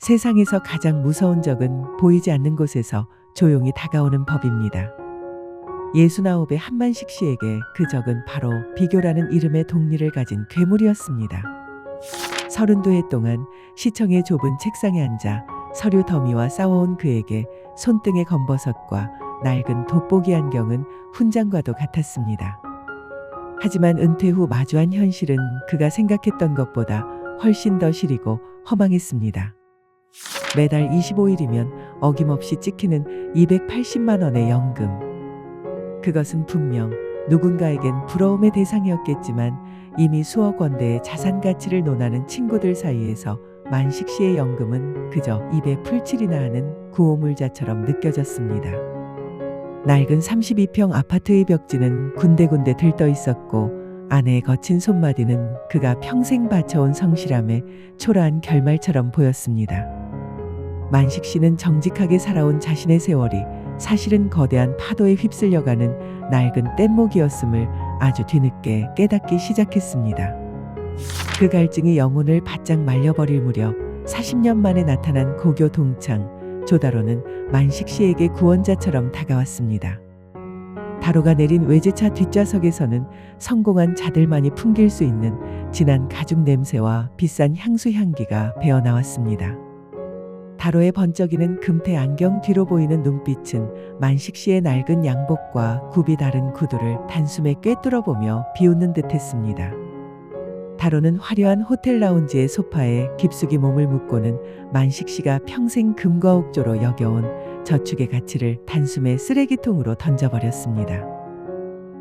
세상에서 가장 무서운 적은 보이지 않는 곳에서 조용히 다가오는 법입니다. 69의 한만식 씨에게 그 적은 바로 비교라는 이름의 독리를 가진 괴물이었습니다. 32해 동안 시청의 좁은 책상에 앉아 서류 더미와 싸워온 그에게 손등의 검버섯과 낡은 돋보기 안경은 훈장과도 같았습니다. 하지만 은퇴 후 마주한 현실은 그가 생각했던 것보다 훨씬 더 시리고 허망했습니다. 매달 25일이면 어김없이 찍히는 280만 원의 연금. 그것은 분명 누군가에겐 부러움의 대상이었겠지만 이미 수억 원대의 자산 가치를 논하는 친구들 사이에서 만식 씨의 연금은 그저 입에 풀칠이나 하는 구호물자처럼 느껴졌습니다. 낡은 32평 아파트의 벽지는 군데군데 들떠 있었고 아내의 거친 손마디는 그가 평생 바쳐온 성실함의 초라한 결말처럼 보였습니다. 만식 씨는 정직하게 살아온 자신의 세월이 사실은 거대한 파도에 휩쓸려가는 낡은 뗏목이었음을 아주 뒤늦게 깨닫기 시작했습니다. 그 갈증이 영혼을 바짝 말려버릴 무렵 40년 만에 나타난 고교 동창 조다로는 만식 씨에게 구원자처럼 다가왔습니다. 다로가 내린 외제차 뒷좌석에서는 성공한 자들만이 풍길 수 있는 진한 가죽 냄새와 비싼 향수 향기가 배어나왔습니다. 다로의 번쩍이는 금태 안경 뒤로 보이는 눈빛은 만식 씨의 낡은 양복과 굽이 다른 구두를 단숨에 꿰뚫어보며 비웃는 듯했습니다. 다로는 화려한 호텔 라운지의 소파에 깊숙이 몸을 묻고는 만식 씨가 평생 금과 옥조로 여겨온 저축의 가치를 단숨에 쓰레기통으로 던져버렸습니다.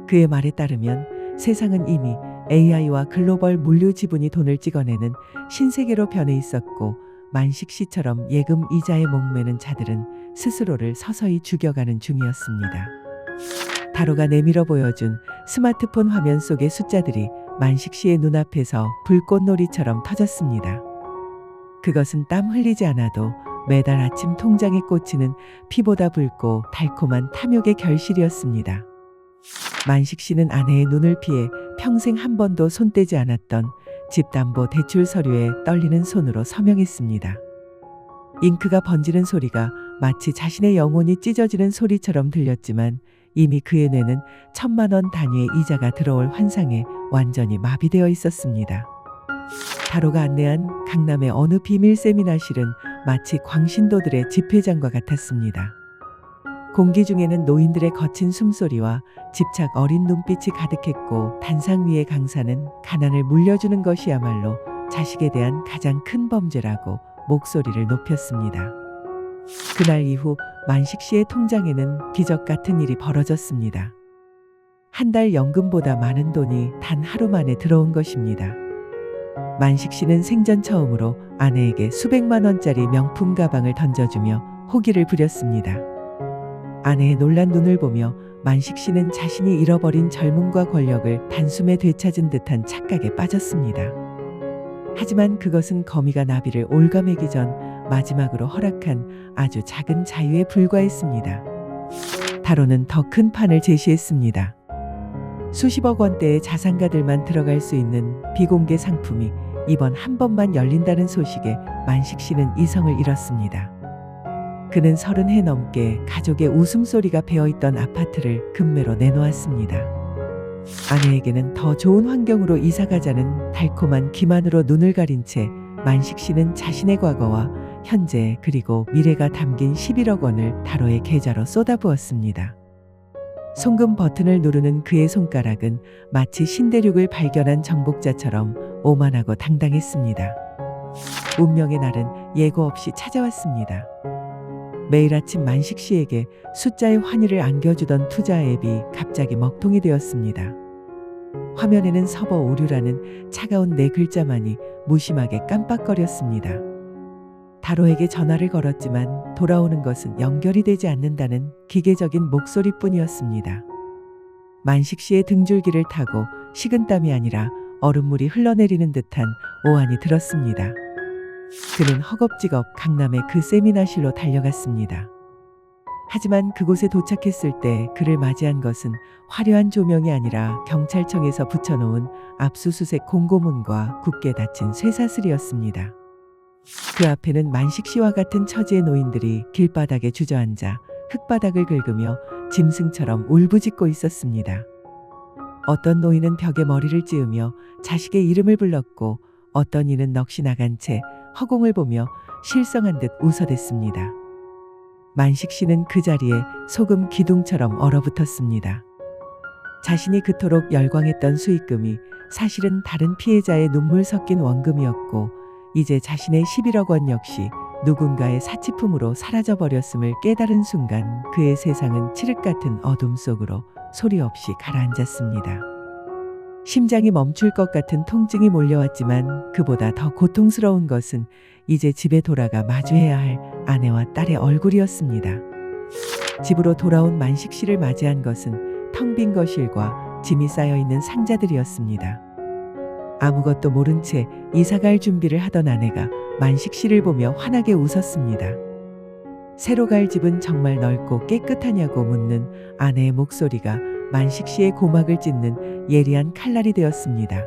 그의 말에 따르면 세상은 이미 AI와 글로벌 물류 지분이 돈을 찍어내는 신세계로 변해 있었고 만식 씨처럼 예금 이자에 목매는 자들은 스스로를 서서히 죽여가는 중이었습니다. 다로가 내밀어 보여준 스마트폰 화면 속의 숫자들이 만식 씨의 눈앞에서 불꽃놀이처럼 터졌습니다. 그것은 땀 흘리지 않아도 매달 아침 통장에 꽂히는 피보다 붉고 달콤한 탐욕의 결실이었습니다. 만식 씨는 아내의 눈을 피해 평생 한 번도 손 떼지 않았던 집담보 대출 서류에 떨리는 손으로 서명했습니다. 잉크가 번지는 소리가 마치 자신의 영혼이 찢어지는 소리처럼 들렸지만 이미 그의 뇌는 1,000만 원 단위의 이자가 들어올 환상에 완전히 마비되어 있었습니다. 다로가 안내한 강남의 어느 비밀 세미나실은 마치 광신도들의 집회장과 같았습니다. 공기 중에는 노인들의 거친 숨소리와 집착 어린 눈빛이 가득했고 단상 위의 강사는 가난을 물려주는 것이야말로 자식에 대한 가장 큰 범죄라고 목소리를 높였습니다. 그날 이후 만식 씨의 통장에는 기적 같은 일이 벌어졌습니다. 한 달 연금보다 많은 돈이 단 하루 만에 들어온 것입니다. 만식 씨는 생전 처음으로 아내에게 수백만 원짜리 명품 가방을 던져주며 호기를 부렸습니다. 아내의 놀란 눈을 보며 만식 씨는 자신이 잃어버린 젊음과 권력을 단숨에 되찾은 듯한 착각에 빠졌습니다. 하지만 그것은 거미가 나비를 올가매기 전 마지막으로 허락한 아주 작은 자유에 불과했습니다. 다로는 더 큰 판을 제시했습니다. 수십억 원대의 자산가들만 들어갈 수 있는 비공개 상품이 이번 한 번만 열린다는 소식에 만식 씨는 이성을 잃었습니다. 그는 30해 넘게 가족의 웃음소리가 배어있던 아파트를 급매로 내놓았습니다. 아내에게는 더 좋은 환경으로 이사가자는 달콤한 기만으로 눈을 가린 채 만식 씨는 자신의 과거와 현재 그리고 미래가 담긴 11억 원을 다로의 계좌로 쏟아부었습니다. 송금 버튼을 누르는 그의 손가락은 마치 신대륙을 발견한 정복자처럼 오만하고 당당했습니다. 운명의 날은 예고 없이 찾아왔습니다. 매일 아침 만식 씨에게 숫자의 환희를 안겨주던 투자 앱이 갑자기 먹통이 되었습니다. 화면에는 서버 오류라는 차가운 네 글자만이 무심하게 깜빡거렸습니다. 다로에게 전화를 걸었지만 돌아오는 것은 연결이 되지 않는다는 기계적인 목소리뿐이었습니다. 만식 씨의 등줄기를 타고 식은땀이 아니라 얼음물이 흘러내리는 듯한 오한이 들었습니다. 그는 허겁지겁 강남의 그 세미나실로 달려갔습니다. 하지만 그곳에 도착했을 때 그를 맞이한 것은 화려한 조명이 아니라 경찰청에서 붙여놓은 압수수색 공고문과 굳게 닫힌 쇠사슬이었습니다. 그 앞에는 만식 씨와 같은 처지의 노인들이 길바닥에 주저앉아 흙바닥을 긁으며 짐승처럼 울부짖고 있었습니다. 어떤 노인은 벽에 머리를 찌으며 자식의 이름을 불렀고 어떤 이는 넋이 나간 채 허공을 보며 실성한 듯 웃어댔습니다. 만식 씨는 그 자리에 소금 기둥처럼 얼어붙었습니다. 자신이 그토록 열광했던 수익금이 사실은 다른 피해자의 눈물 섞인 원금이었고 이제 자신의 11억 원 역시 누군가의 사치품으로 사라져버렸음을 깨달은 순간 그의 세상은 칠흑 같은 어둠 속으로 소리 없이 가라앉았습니다. 심장이 멈출 것 같은 통증이 몰려왔지만 그보다 더 고통스러운 것은 이제 집에 돌아가 마주해야 할 아내와 딸의 얼굴이었습니다. 집으로 돌아온 만식 씨를 맞이한 것은 텅 빈 거실과 짐이 쌓여있는 상자들이었습니다. 아무것도 모른 채 이사갈 준비를 하던 아내가 만식 씨를 보며 환하게 웃었습니다. 새로 갈 집은 정말 넓고 깨끗하냐고 묻는 아내의 목소리가 만식 씨의 고막을 찢는 예리한 칼날이 되었습니다.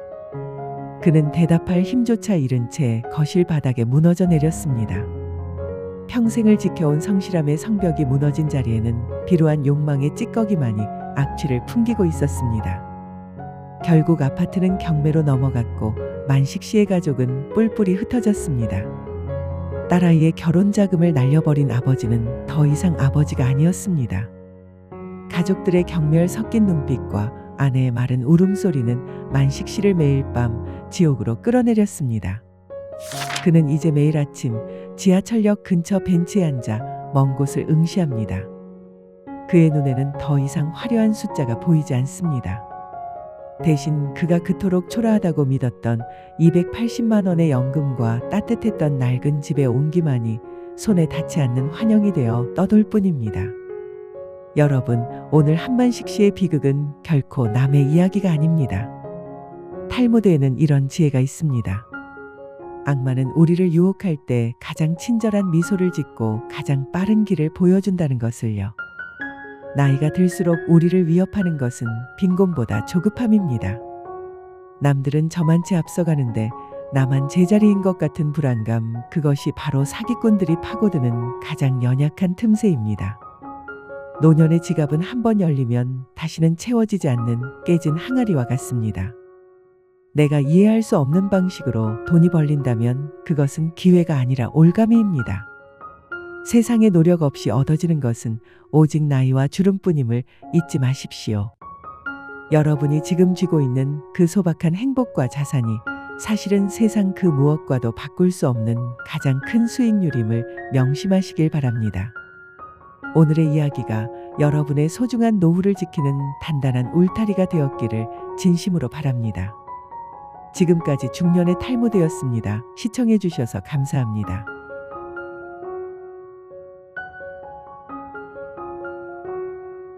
그는 대답할 힘조차 잃은 채 거실 바닥에 무너져 내렸습니다. 평생을 지켜온 성실함의 성벽이 무너진 자리에는 비루한 욕망의 찌꺼기만이 악취를 풍기고 있었습니다. 결국 아파트는 경매로 넘어갔고 만식 씨의 가족은 뿔뿔이 흩어졌습니다. 딸아이의 결혼 자금을 날려버린 아버지는 더 이상 아버지가 아니었습니다. 가족들의 경멸 섞인 눈빛과 아내의 마른 울음소리는 만식 씨를 매일 밤 지옥으로 끌어내렸습니다. 그는 이제 매일 아침 지하철역 근처 벤치에 앉아 먼 곳을 응시합니다. 그의 눈에는 더 이상 화려한 숫자가 보이지 않습니다. 대신 그가 그토록 초라하다고 믿었던 280만 원의 연금과 따뜻했던 낡은 집의 온기만이 손에 닿지 않는 환영이 되어 떠돌 뿐입니다. 여러분, 오늘 한만식 씨의 비극은 결코 남의 이야기가 아닙니다. 탈무드에는 이런 지혜가 있습니다. 악마는 우리를 유혹할 때 가장 친절한 미소를 짓고 가장 빠른 길을 보여준다는 것을요. 나이가 들수록 우리를 위협하는 것은 빈곤보다 조급함입니다. 남들은 저만치 앞서가는데 나만 제자리인 것 같은 불안감, 그것이 바로 사기꾼들이 파고드는 가장 연약한 틈새입니다. 노년의 지갑은 한번 열리면 다시는 채워지지 않는 깨진 항아리와 같습니다. 내가 이해할 수 없는 방식으로 돈이 벌린다면 그것은 기회가 아니라 올가미입니다. 세상의 노력 없이 얻어지는 것은 오직 나이와 주름뿐임을 잊지 마십시오. 여러분이 지금 쥐고 있는 그 소박한 행복과 자산이 사실은 세상 그 무엇과도 바꿀 수 없는 가장 큰 수익률임을 명심하시길 바랍니다. 오늘의 이야기가 여러분의 소중한 노후를 지키는 단단한 울타리가 되었기를 진심으로 바랍니다. 지금까지 중년의 탈무드였습니다. 시청해 주셔서 감사합니다.